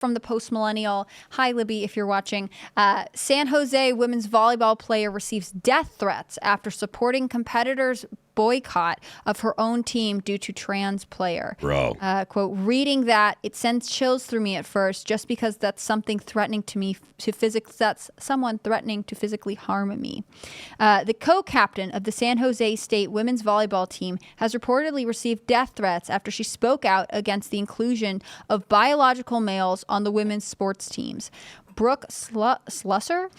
from the post-millennial. Hi, Libby, if you're watching. San Jose women's volleyball player receives death threats after supporting competitors' boycott of her own team due to trans player. Bro. Quote, reading that, it sends chills through me at first, just because that's something threatening to me, that's someone threatening to physically harm me. The co-captain of the San Jose State women's volleyball team has reportedly received death threats after she spoke out against the inclusion of biological males on the women's sports teams. Brooke Slusser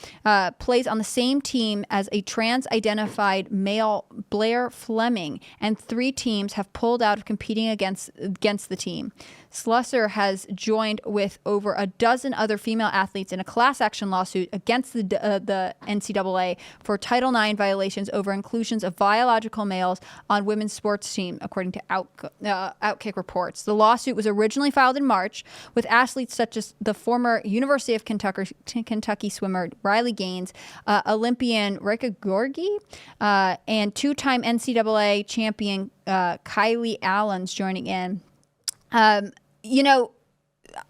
plays on the same team as a trans-identified male, Blair Fleming, and 3 teams have pulled out of competing against the team. Slusser has joined with over a dozen other female athletes in a class action lawsuit against the NCAA for Title IX violations over inclusions of biological males on women's sports team, according to Outkick reports. The lawsuit was originally filed in March with athletes such as the former University of Kentucky swimmer Riley Gaines, Olympian Rika Gorgi, and 2-time NCAA champion Kylie Allen's joining in.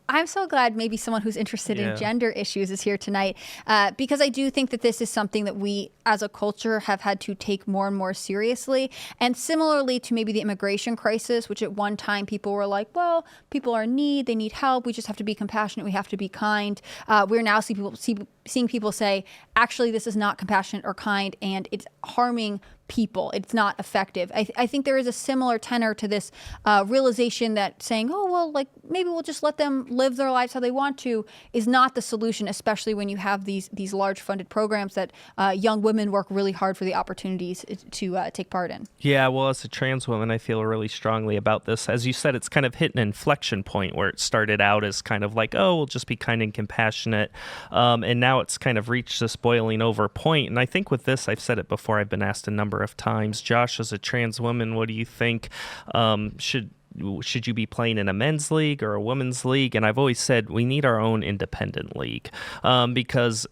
I'm so glad maybe someone who's interested in gender issues is here tonight, because I do think that this is something that we as a culture have had to take more and more seriously. And similarly to maybe the immigration crisis, which at one time people were like, well, people are in need, they need help, we just have to be compassionate, we have to be kind. We're now seeing people say, actually, this is not compassionate or kind, and it's harming people. It's not effective. I think there is a similar tenor to this realization that saying, oh, well, like maybe we'll just let them live their lives how they want to is not the solution, especially when you have these large funded programs that young women work really hard for the opportunities to take part in. Yeah, well, as a trans woman, I feel really strongly about this. As you said, it's kind of hit an inflection point where it started out as kind of like, oh, we'll just be kind and compassionate. And now it's kind of reached this boiling over point. And I think with this, I've said it before, I've been asked a number of times, Josh, as a trans woman, what do you think? Should you be playing in a men's league or a women's league? And I've always said we need our own independent league, because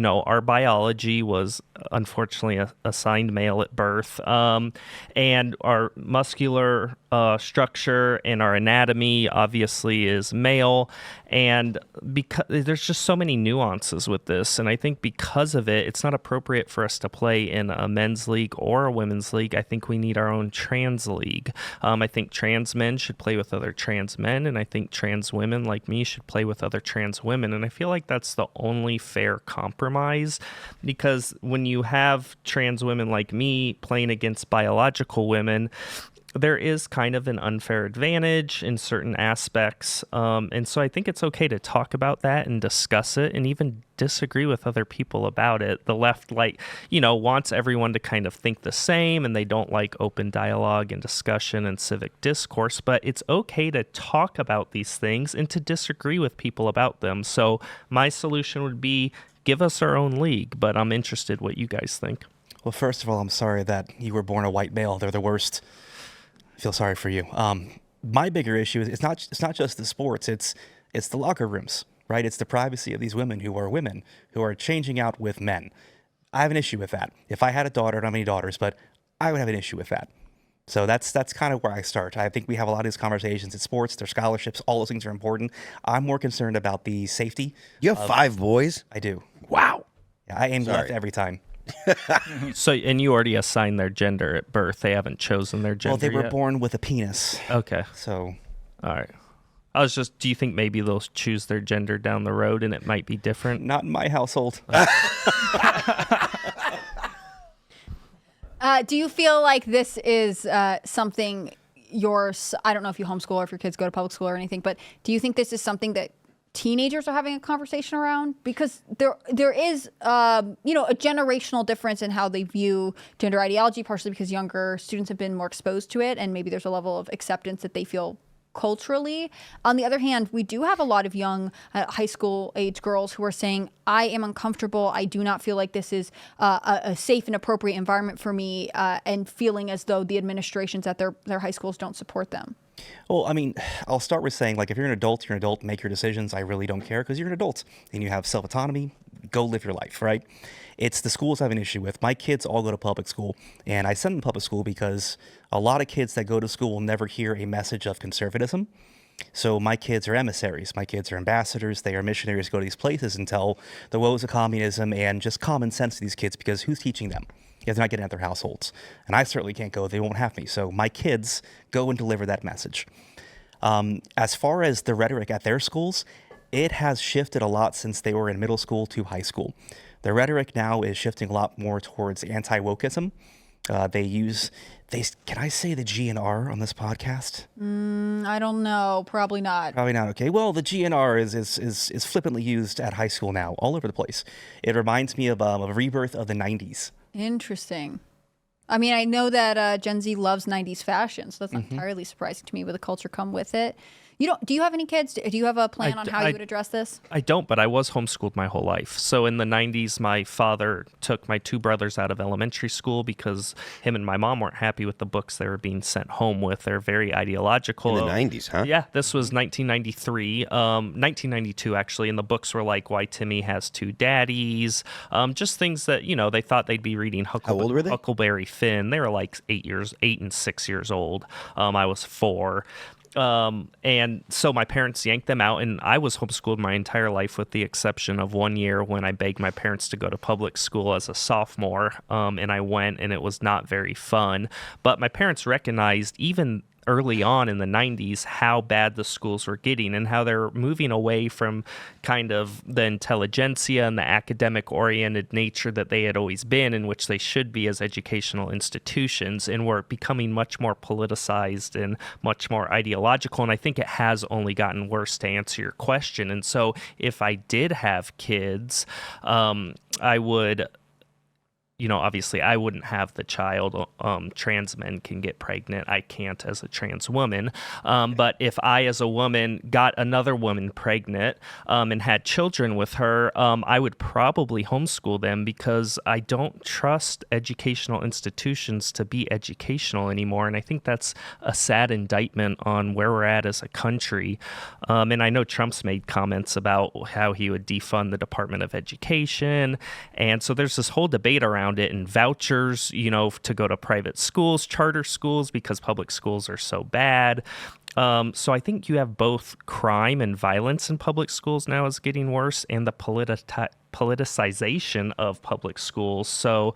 our biology was unfortunately assigned male at birth, and our muscular structure and our anatomy obviously is male, and because there's just so many nuances with this, and I think because of it, it's not appropriate for us to play in a men's league or a women's league. I think we need our own trans league. I think trans men should play with other trans men, and I think trans women like me should play with other trans women, and I feel like that's the only fair compromise, because when you have trans women like me playing against biological women, there is kind of an unfair advantage in certain aspects. And so I think it's okay to talk about that and discuss it and even disagree with other people about it. The left, wants everyone to kind of think the same, and they don't like open dialogue and discussion and civic discourse, but it's okay to talk about these things and to disagree with people about them. So my solution would be give us our own league, but I'm interested what you guys think. Well, first of all, I'm sorry that you were born a white male. They're the worst. I feel sorry for you. My bigger issue is it's not just the sports. It's the locker rooms, right? It's the privacy of these women who are changing out with men. I have an issue with that. If I had a daughter, I don't have any daughters, but I would have an issue with that. So that's kind of where I start. I think we have a lot of these conversations at sports, their scholarships, all those things are important. I'm more concerned about the safety. You have 5 boys? I do. Wow. Yeah, I aim left every time. So, and you already assigned their gender at birth. They haven't chosen their gender Well, they were yet? born with a penis. Okay. So. All right. Do you think maybe they'll choose their gender down the road and it might be different? Not in my household. Do you feel like this is something I don't know if you homeschool or if your kids go to public school or anything, but do you think this is something that teenagers are having a conversation around? Because there is a generational difference in how they view gender ideology, partially because younger students have been more exposed to it, and maybe there's a level of acceptance that they feel culturally. On the other hand, we do have a lot of young high school age girls who are saying, I am uncomfortable. I do not feel like this is a safe and appropriate environment for me, and feeling as though the administrations at their high schools don't support them. Well, I mean, I'll start with saying, like, if you're an adult, make your decisions. I really don't care because you're an adult and you have self-autonomy. Go live your life, right? It's the schools I have an issue with. My kids all go to public school, and I send them to public school because a lot of kids that go to school will never hear a message of conservatism. So my kids are emissaries. My kids are ambassadors. They are missionaries, go to these places and tell the woes of communism and just common sense to these kids, because who's teaching them if they're not getting it at their households? And I certainly can't go. They won't have me. So my kids go and deliver that message. As far as the rhetoric at their schools, it has shifted a lot since they were in middle school to high school. The rhetoric now is shifting a lot more towards anti-wokeism. Can I say the G and R on this podcast? I don't know. Probably not. Probably not. Okay. Well, the G and R is flippantly used at high school now, all over the place. It reminds me of a rebirth of the 90s. Interesting. I mean, I know that Gen Z loves 90s fashion, so that's not entirely surprising to me. With the culture come with it. Do you have any kids? Do you have a plan on how you would address this? I don't, but I was homeschooled my whole life. So in the 90s, my father took my two brothers out of elementary school because him and my mom weren't happy with the books they were being sent home with. They're very ideological. In the 90s, huh? Yeah, this was 1993, 1992 actually, and the books were like Why Timmy Has Two Daddies, just things that, they thought they'd be reading. How old were they? Huckleberry Finn. They were like 8 and 6 years old. I was 4. And so my parents yanked them out, and I was homeschooled my entire life with the exception of 1 year when I begged my parents to go to public school as a sophomore. And I went, and it was not very fun. But my parents recognized even early on in the 90s how bad the schools were getting and how they're moving away from kind of the intelligentsia and the academic-oriented nature that they had always been, in which they should be as educational institutions, and were becoming much more politicized and much more ideological. And I think it has only gotten worse, to answer your question. And so if I did have kids, I would... obviously I wouldn't have the child. Trans men can get pregnant. I can't as a trans woman. But if I, as a woman, got another woman pregnant and had children with her, I would probably homeschool them, because I don't trust educational institutions to be educational anymore. And I think that's a sad indictment on where we're at as a country. And I know Trump's made comments about how he would defund the Department of Education. And so there's this whole debate around it, and vouchers, to go to private schools, charter schools, because public schools are so bad. So I think you have both crime and violence in public schools now is getting worse, and the politicization of public schools. So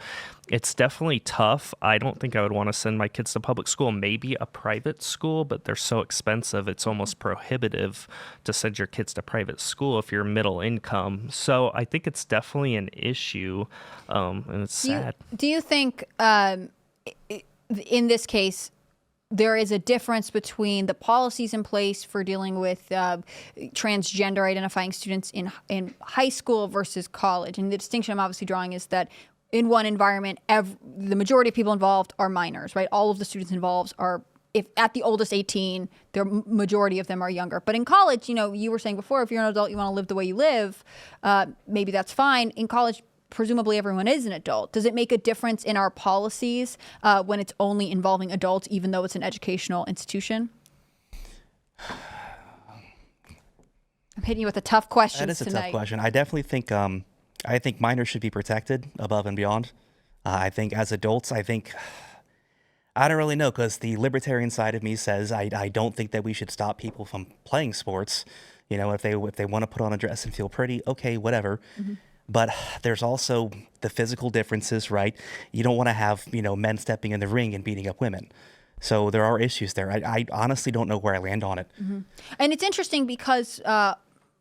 it's definitely tough. I don't think I would want to send my kids to public school, maybe a private school, but they're so expensive. It's almost prohibitive to send your kids to private school if you're middle income. So I think it's definitely an issue, and it's sad. Do you think in this case, there is a difference between the policies in place for dealing with transgender identifying students in high school versus college? And the distinction I'm obviously drawing is that in one environment, the majority of people involved are minors, right? All of the students involved are, if at the oldest 18, the majority of them are younger. But in college, you were saying before, if you're an adult, you want to live the way you live, maybe that's fine. In college, presumably everyone is an adult. Does it make a difference in our policies when it's only involving adults, even though it's an educational institution? I'm hitting you with a tough question tonight. That is a tough question. I definitely think I think minors should be protected above and beyond. I think as adults, I don't really know, because the libertarian side of me says I don't think that we should stop people from playing sports. If they want to put on a dress and feel pretty, okay, whatever. Mm-hmm. But there's also the physical differences, right? You don't want to have, men stepping in the ring and beating up women. So there are issues there. I honestly don't know where I land on it. Mm-hmm. And it's interesting because the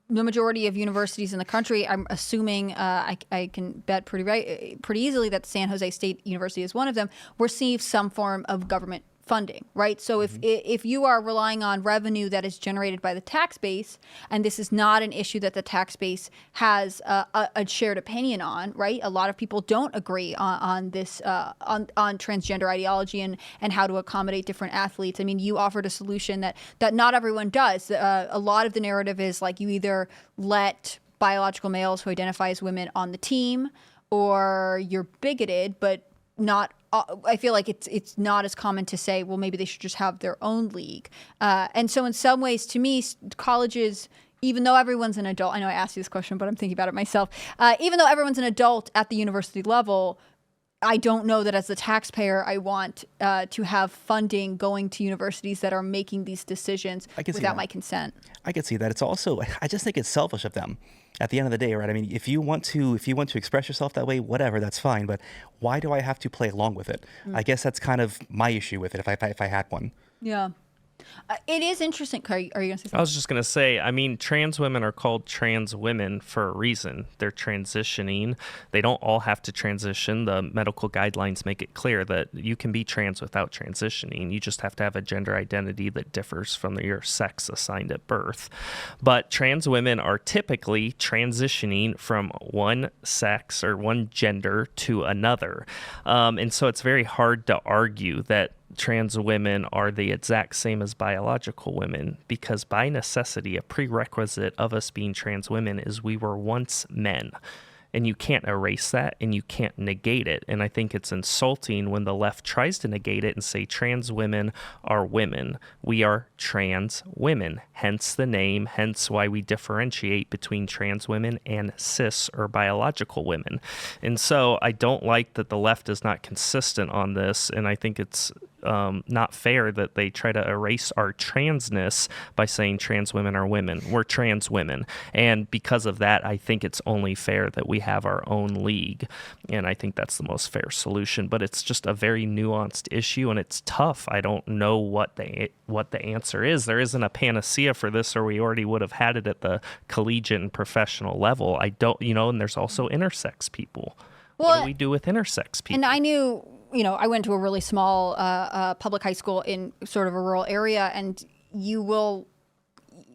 majority of universities in the country, I'm assuming, I can bet pretty easily that San Jose State University is one of them, receive some form of government funding, right? So if you are relying on revenue that is generated by the tax base, and this is not an issue that the tax base has a shared opinion on, right? A lot of people don't agree on this on transgender ideology and how to accommodate different athletes. I mean, you offered a solution that not everyone does. A lot of the narrative is like you either let biological males who identify as women on the team, or you're bigoted, but not. I feel like it's not as common to say, well, maybe they should just have their own league. And so in some ways, to me, colleges, even though everyone's an adult, I know I asked you this question, but I'm thinking about it myself. Even though everyone's an adult at the university level, I don't know that as the taxpayer, I want to have funding going to universities that are making these decisions without my consent. I could see that. It's also, I just think it's selfish of them. At the end of the day, right? I mean, if you want to express yourself that way, whatever, that's fine. But why do I have to play along with it? I guess that's kind of my issue with it. If I had one. Yeah. It is interesting. Are you going to say something? I was just going to say, I mean, trans women are called trans women for a reason. They're transitioning. They don't all have to transition. The medical guidelines make it clear that you can be trans without transitioning. You just have to have a gender identity that differs from your sex assigned at birth. But trans women are typically transitioning from one sex or one gender to another. And so it's very hard to argue that trans women are the exact same as biological women, because by necessity, a prerequisite of us being trans women is we were once men. And you can't erase that and you can't negate it. And I think it's insulting when the left tries to negate it and say trans women are women. We are trans women, hence the name, hence why we differentiate between trans women and cis or biological women. And so I don't like that the left is not consistent on this. And I think it's not fair that they try to erase our transness by saying trans women are women. We're trans women. And because of that, I think it's only fair that we have our own league. And I think that's the most fair solution. But it's just a very nuanced issue, and it's tough. I don't know what the answer is. There isn't a panacea for this, or we already would have had it at the collegiate and professional level. I don't, and there's also intersex people. Well, what do we do with intersex people? And I knew, I went to a really small public high school in sort of a rural area, and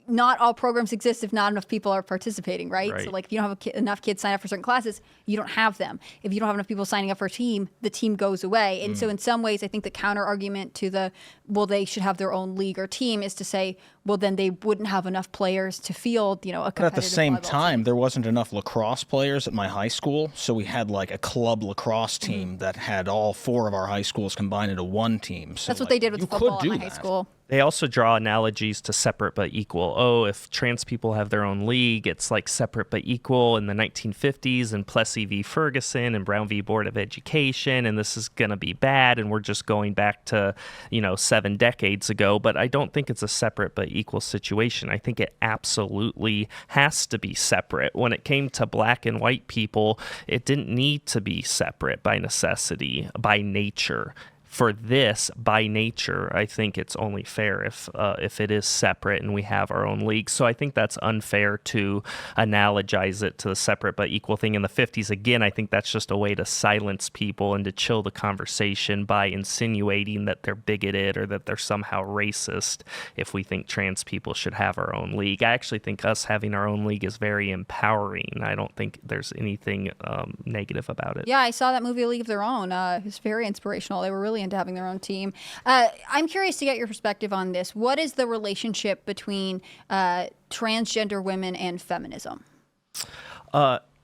not all programs exist if not enough people are participating, right? So like if you don't have enough kids sign up for certain classes, you don't have them. If you don't have enough people signing up for a team, the team goes away. And so in some ways, I think the counter argument to they should have their own league or team is to say, well, then they wouldn't have enough players to field, a competitive But at the same time, team. there wasn't enough lacrosse players at my high school, so we had like a club lacrosse team that had all four of our high schools combined into one team. So That's what they did with football at my high school. They also draw analogies to separate but equal. Oh, if trans people have their own league, it's like separate but equal in the 1950s and Plessy v. Ferguson and Brown v. Board of Education, and this is going to be bad, and we're just going back to, 7 decades ago. But I don't think it's a separate but equal situation. I think it absolutely has to be separate. When it came to black and white people, it didn't need to be separate by necessity, by nature. For this, by nature, I think it's only fair if it is separate and we have our own league. So I think that's unfair to analogize it to the separate but equal thing in the 50s. Again, I think that's just a way to silence people and to chill the conversation by insinuating that they're bigoted or that they're somehow racist if we think trans people should have our own league. I actually think us having our own league is very empowering. I don't think there's anything negative about it. Yeah, I saw that movie, A League of Their Own. It was very inspirational. They were really into having their own team. I'm curious to get your perspective on this. What is the relationship between transgender women and feminism?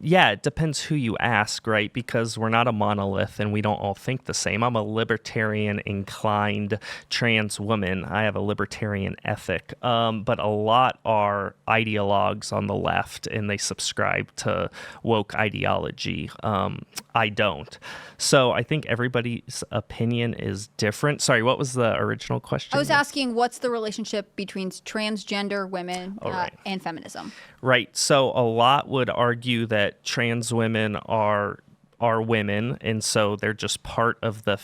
Yeah, it depends who you ask, right? Because we're not a monolith and we don't all think the same. I'm a libertarian inclined trans woman. I have a libertarian ethic. But a lot are ideologues on the left and they subscribe to woke ideology. I don't. So I think everybody's opinion is different. Sorry, what was the original question? I was asking what's the relationship between transgender women and feminism? Right. So a lot would argue that trans women are women, and so they're just part of the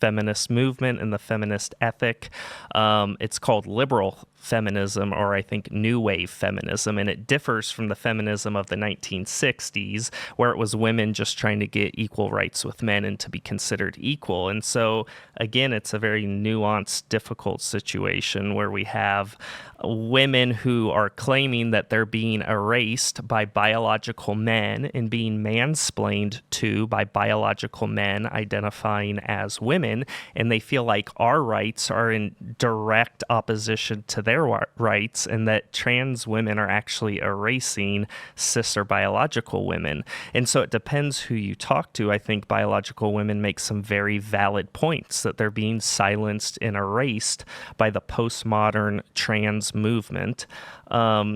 feminist movement and the feminist ethic. It's called liberal feminism, or I think new wave feminism, and it differs from the feminism of the 1960s, where it was women just trying to get equal rights with men and to be considered equal. And so, again, it's a very nuanced, difficult situation where we have women who are claiming that they're being erased by biological men and being mansplained to by biological men identifying as women, and they feel like our rights are in direct opposition to their rights, and that trans women are actually erasing cis or biological women. And so it depends who you talk to. I think biological women make some very valid points that they're being silenced and erased by the postmodern trans movement. I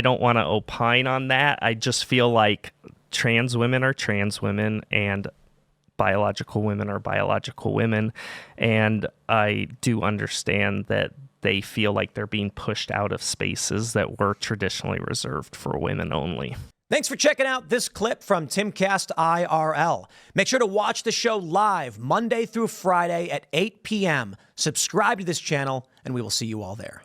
don't want to opine on that. I just feel like trans women are trans women, and biological women are biological women. And I do understand that they feel like they're being pushed out of spaces that were traditionally reserved for women only. Thanks for checking out this clip from Timcast IRL. Make sure to watch the show live Monday through Friday at 8 p.m. Subscribe to this channel, and we will see you all there.